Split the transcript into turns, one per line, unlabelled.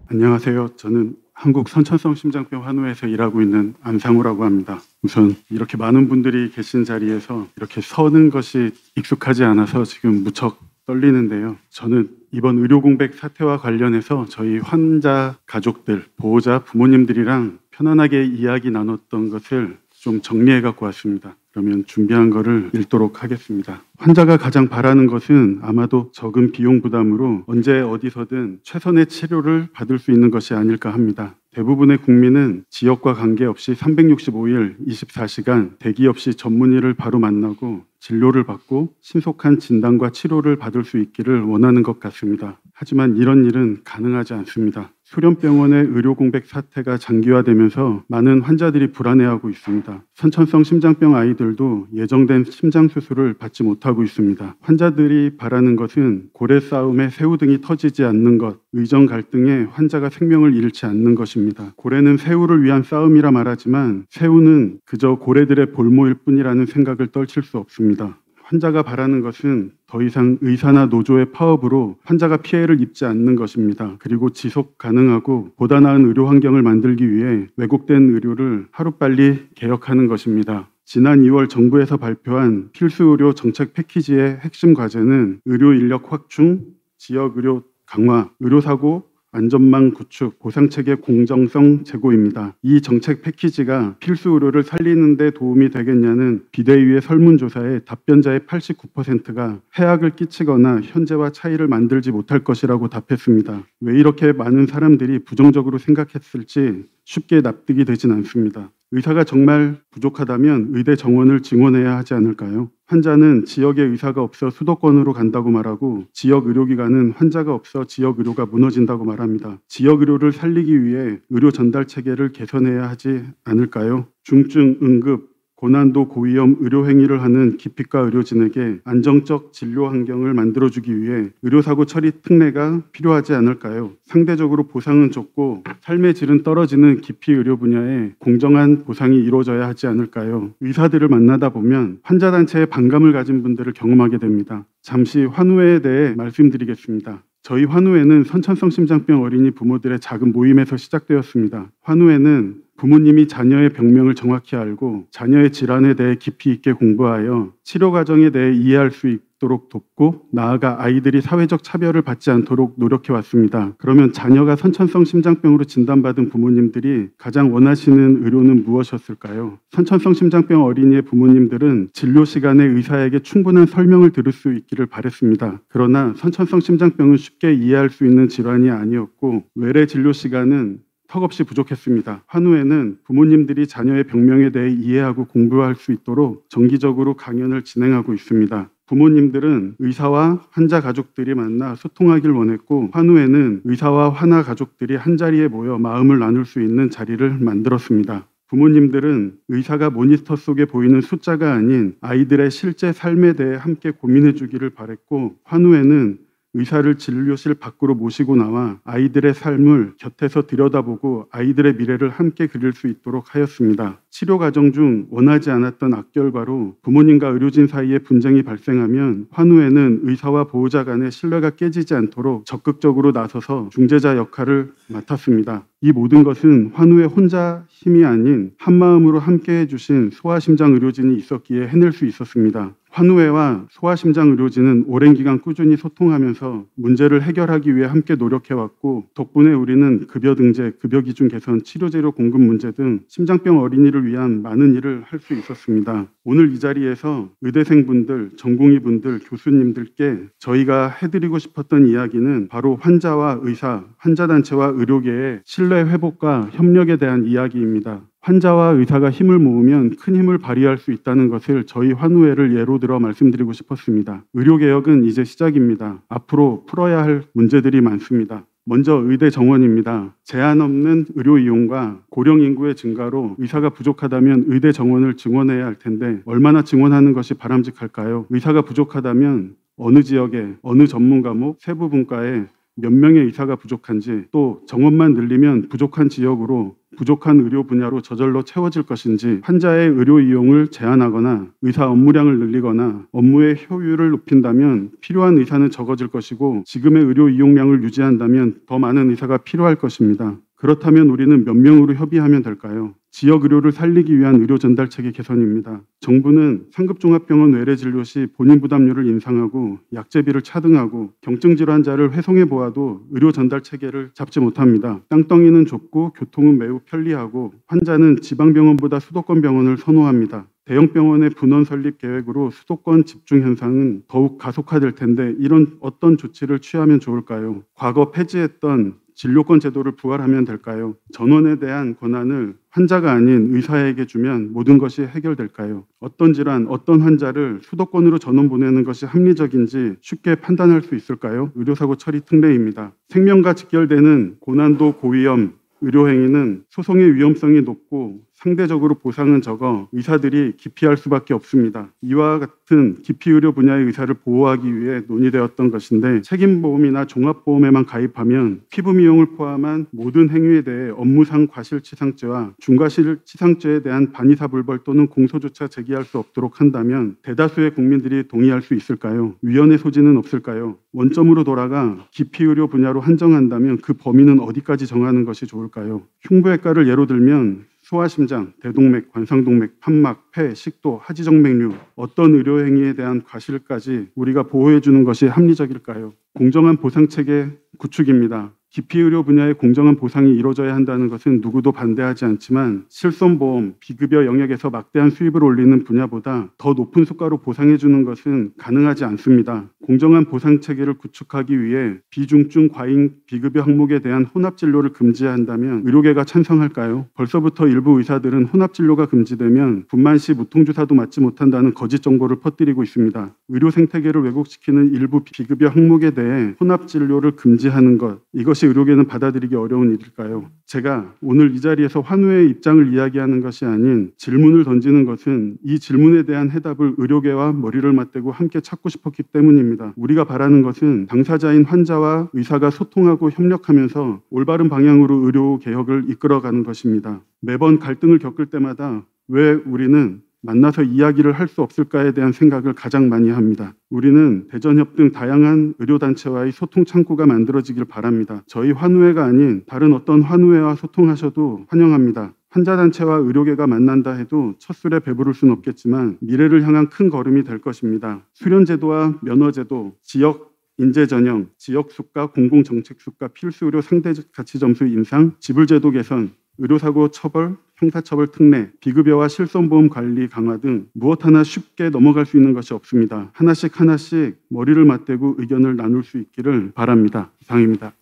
안녕하세요. 저는 한국 선천성 심장병 환우에서 일하고 있는 안상우라고 합니다. 우선 이렇게 많은 분들이 계신 자리에서 이렇게 서는 것이 익숙하지 않아서 지금 무척 떨리는데요. 저는 이번 의료 공백 사태와 관련해서 저희 환자 가족들, 보호자, 부모님들이랑 편안하게 이야기 나눴던 것을 좀 정리해 갖고 왔습니다. 그러면 준비한 거를 읽도록 하겠습니다. 환자가 가장 바라는 것은 아마도 적은 비용 부담으로 언제 어디서든 최선의 치료를 받을 수 있는 것이 아닐까 합니다. 대부분의 국민은 지역과 관계없이 365일 24시간 대기 없이 전문의를 바로 만나고 진료를 받고 신속한 진단과 치료를 받을 수 있기를 원하는 것 같습니다. 하지만 이런 일은 가능하지 않습니다. 수련병원의 의료 공백 사태가 장기화되면서 많은 환자들이 불안해하고 있습니다. 선천성 심장병 아이들도 예정된 심장 수술을 받지 못하고 있습니다. 환자들이 바라는 것은 고래 싸움에 새우등이 터지지 않는 것, 의정 갈등에 환자가 생명을 잃지 않는 것입니다. 고래는 새우를 위한 싸움이라 말하지만 새우는 그저 고래들의 볼모일 뿐이라는 생각을 떨칠 수 없습니다. 환자가 바라는 것은 더 이상 의사나 노조의 파업으로 환자가 피해를 입지 않는 것입니다. 그리고 지속 가능하고 보다 나은 의료 환경을 만들기 위해 왜곡된 의료를 하루빨리 개혁하는 것입니다. 지난 2월 정부에서 발표한 필수 의료 정책 패키지의 핵심 과제는 의료 인력 확충, 지역 의료 강화, 의료사고 안전망 구축, 보상체계 공정성 제고입니다. 이 정책 패키지가 필수 의료를 살리는 데 도움이 되겠냐는 비대위의 설문조사에 답변자의 89%가 해악을 끼치거나 현재와 차이를 만들지 못할 것이라고 답했습니다. 왜 이렇게 많은 사람들이 부정적으로 생각했을지 쉽게 납득이 되진 않습니다. 의사가 정말 부족하다면 의대 정원을 증원해야 하지 않을까요? 환자는 지역에 의사가 없어 수도권으로 간다고 말하고 지역 의료기관은 환자가 없어 지역 의료가 무너진다고 말합니다. 지역 의료를 살리기 위해 의료 전달 체계를 개선해야 하지 않을까요? 중증, 응급, 고난도 고위험 의료 행위를 하는 기피과 의료진에게 안정적 진료 환경을 만들어주기 위해 의료사고 처리 특례가 필요하지 않을까요? 상대적으로 보상은 적고 삶의 질은 떨어지는 기피 의료 분야에 공정한 보상이 이루어져야 하지 않을까요? 의사들을 만나다 보면 환자단체에 반감을 가진 분들을 경험하게 됩니다. 잠시 환우회에 대해 말씀드리겠습니다. 저희 환우회는 선천성 심장병 어린이 부모들의 작은 모임에서 시작되었습니다. 환우회는 부모님이 자녀의 병명을 정확히 알고 자녀의 질환에 대해 깊이 있게 공부하여 치료 과정에 대해 이해할 수 있도록 돕고 나아가 아이들이 사회적 차별을 받지 않도록 노력해 왔습니다. 그러면 자녀가 선천성 심장병으로 진단받은 부모님들이 가장 원하시는 의료는 무엇이었을까요? 선천성 심장병 어린이의 부모님들은 진료 시간에 의사에게 충분한 설명을 들을 수 있기를 바랬습니다. 그러나 선천성 심장병은 쉽게 이해할 수 있는 질환이 아니었고 외래 진료 시간은 턱없이 부족했습니다. 환우회는 부모님들이 자녀의 병명에 대해 이해하고 공부할 수 있도록 정기적으로 강연을 진행하고 있습니다. 부모님들은 의사와 환자 가족들이 만나 소통하길 원했고 환우회는 의사와 환자 가족들이 한자리에 모여 마음을 나눌 수 있는 자리를 만들었습니다. 부모님들은 의사가 모니터 속에 보이는 숫자가 아닌 아이들의 실제 삶에 대해 함께 고민해 주기를 바랬고 환우회는 의사를 진료실 밖으로 모시고 나와 아이들의 삶을 곁에서 들여다보고 아이들의 미래를 함께 그릴 수 있도록 하였습니다. 치료 과정 중 원하지 않았던 악결과로 부모님과 의료진 사이에 분쟁이 발생하면 환우회는 의사와 보호자 간의 신뢰가 깨지지 않도록 적극적으로 나서서 중재자 역할을 맡았습니다. 이 모든 것은 환우회 혼자 힘이 아닌 한마음으로 함께해 주신 소아심장 의료진이 있었기에 해낼 수 있었습니다. 환우회와 소아심장 의료진은 오랜 기간 꾸준히 소통하면서 문제를 해결하기 위해 함께 노력해왔고 덕분에 우리는 급여 등재, 급여 기준 개선, 치료재료 공급 문제 등 심장병 어린이를 위한 많은 일을 할 수 있었습니다. 오늘 이 자리에서 의대생분들, 전공의분들, 교수님들께 저희가 해드리고 싶었던 이야기는 바로 환자와 의사, 환자단체와 의료계의 신뢰 회복과 협력에 대한 이야기입니다. 환자와 의사가 힘을 모으면 큰 힘을 발휘할 수 있다는 것을 저희 환우회를 예로 들어 말씀드리고 싶었습니다. 의료개혁은 이제 시작입니다. 앞으로 풀어야 할 문제들이 많습니다. 먼저 의대 정원입니다. 제한 없는 의료 이용과 고령 인구의 증가로 의사가 부족하다면 의대 정원을 증원해야 할 텐데 얼마나 증원하는 것이 바람직할까요? 의사가 부족하다면 어느 지역에, 어느 전문 과목, 세부 분과에 몇 명의 의사가 부족한지 또 정원만 늘리면 부족한 지역으로 부족한 의료 분야로 저절로 채워질 것인지, 환자의 의료 이용을 제한하거나 의사 업무량을 늘리거나 업무의 효율을 높인다면 필요한 의사는 적어질 것이고, 지금의 의료 이용량을 유지한다면 더 많은 의사가 필요할 것입니다. 그렇다면 우리는 몇 명으로 협의하면 될까요? 지역 의료를 살리기 위한 의료 전달 체계 개선입니다. 정부는 상급종합병원 외래 진료 시 본인 부담료를 인상하고 약제비를 차등하고 경증 질환자를 회송해 보아도 의료 전달 체계를 잡지 못합니다. 땅덩이는 좁고 교통은 매우 편리하고 환자는 지방병원보다 수도권 병원을 선호합니다. 대형 병원의 분원 설립 계획으로 수도권 집중 현상은 더욱 가속화될 텐데, 이런 어떤 조치를 취하면 좋을까요? 과거 폐지했던 진료권 제도를 부활하면 될까요? 전원에 대한 권한을 환자가 아닌 의사에게 주면 모든 것이 해결될까요? 어떤 질환, 어떤 환자를 수도권으로 전원 보내는 것이 합리적인지 쉽게 판단할 수 있을까요? 의료사고 처리 특례입니다. 생명과 직결되는 고난도 고위험 의료행위는 소송의 위험성이 높고 상대적으로 보상은 적어 의사들이 기피할 수밖에 없습니다. 이와 같은 기피의료 분야의 의사를 보호하기 위해 논의되었던 것인데, 책임보험이나 종합보험에만 가입하면 피부 미용을 포함한 모든 행위에 대해 업무상 과실치상죄와 중과실치상죄에 대한 반의사불벌 또는 공소조차 제기할 수 없도록 한다면 대다수의 국민들이 동의할 수 있을까요? 위헌의 소지는 없을까요? 원점으로 돌아가 기피의료 분야로 한정한다면 그 범위는 어디까지 정하는 것이 좋을까요? 흉부외과를 예로 들면 소아심장, 대동맥, 관상동맥, 판막, 폐, 식도, 하지정맥류, 어떤 의료행위에 대한 과실까지 우리가 보호해주는 것이 합리적일까요? 공정한 보상체계 구축입니다. 기피의료 분야의 공정한 보상이 이루어져야 한다는 것은 누구도 반대하지 않지만, 실손보험, 비급여 영역에서 막대한 수입을 올리는 분야보다 더 높은 수가로 보상해주는 것은 가능하지 않습니다. 공정한 보상체계를 구축하기 위해 비중증 과잉 비급여 항목에 대한 혼합진료를 금지해야 한다면 의료계가 찬성할까요? 벌써부터 일부 의사들은 혼합진료가 금지되면 분만 시 무통주사도 맞지 못한다는 거짓 정보를 퍼뜨리고 있습니다. 의료 생태계를 왜곡시키는 일부 비급여 항목에 대해 혼합진료를 금지하는 것, 이것이 의료계는 받아들이기 어려운 일일까요? 제가 오늘 이 자리에서 환우의 입장을 이야기하는 것이 아닌 질문을 던지는 것은 이 질문에 대한 해답을 의료계와 머리를 맞대고 함께 찾고 싶었기 때문입니다. 우리가 바라는 것은 당사자인 환자와 의사가 소통하고 협력하면서 올바른 방향으로 의료 개혁을 이끌어가는 것입니다. 매번 갈등을 겪을 때마다 왜 우리는 만나서 이야기를 할 수 없을까에 대한 생각을 가장 많이 합니다. 우리는 대전협 등 다양한 의료단체와의 소통 창구가 만들어지길 바랍니다. 저희 환우회가 아닌 다른 어떤 환우회와 소통하셔도 환영합니다. 환자단체와 의료계가 만난다 해도 첫술에 배부를 수는 없겠지만 미래를 향한 큰 걸음이 될 것입니다. 수련제도와 면허제도, 지역 인재 전형, 지역 수가, 공공정책 수가, 필수의료 상대가치점수 인상, 지불제도 개선, 의료사고 처벌, 형사처벌 특례, 비급여와 실손보험 관리 강화 등 무엇 하나 쉽게 넘어갈 수 있는 것이 없습니다. 하나씩 머리를 맞대고 의견을 나눌 수 있기를 바랍니다. 이상입니다.